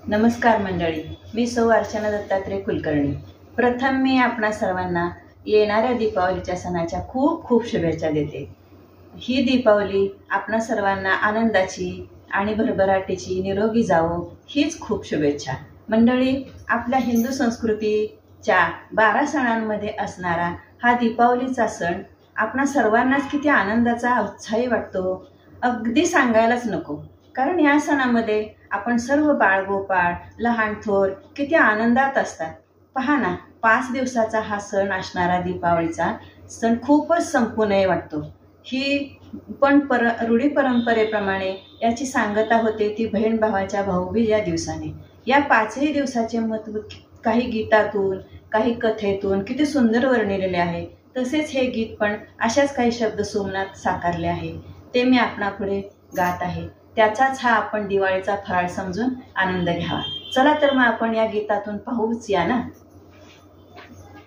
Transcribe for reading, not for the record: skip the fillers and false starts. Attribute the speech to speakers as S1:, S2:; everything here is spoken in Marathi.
S1: नमस्कार मंडळी, मी सौ अर्चना दत्तात्रय कुलकर्णी। प्रथम मी आपणा सर्वांना येणाऱ्या दीपावलीच्या सणाच्या खूप खूप शुभेच्छा देते। ही दीपावली आपणा सर्वांना आनंदाची आणि भरभराटीची निरोगी जावो हीच खूप शुभेच्छा। मंडळी, आपल्या हिंदू संस्कृतीच्या 12 सणांमध्ये असणारा हा दीपावलीचा सण आपणा सर्वांनाच किती आनंदाचा उत्साही वाटतो, अगदी सांगायलाच नको। कारण या सणामध्ये आपण सर्व बाळगोपाळ लहान थोर किती आनंदात असतात। पहा ना, 5 दिवसाचा हा सण असणारा दीपावलीचा सण खूपच संपूर्ण वाटतो। ही पण रूढी परंपरेप्रमाणे याची सांगता होते ती बहीण भावाच्या भाऊबीज या दिवसाने। या 5ही दिवसाचे महत्त्व काही गीतातून काही कथेतून किती सुंदर वर्णिलेले आहे। तसेच हे गीत पण अशाच काही शब्द सोमनाथ साकारले आहे, ते मी आपणापुढे गात आहे। त्याचाच हा आपण दिवाळीचा फराळ समजून आनंद घ्यावा। चला तर मग आपण या गीतातून पाहूच या ना।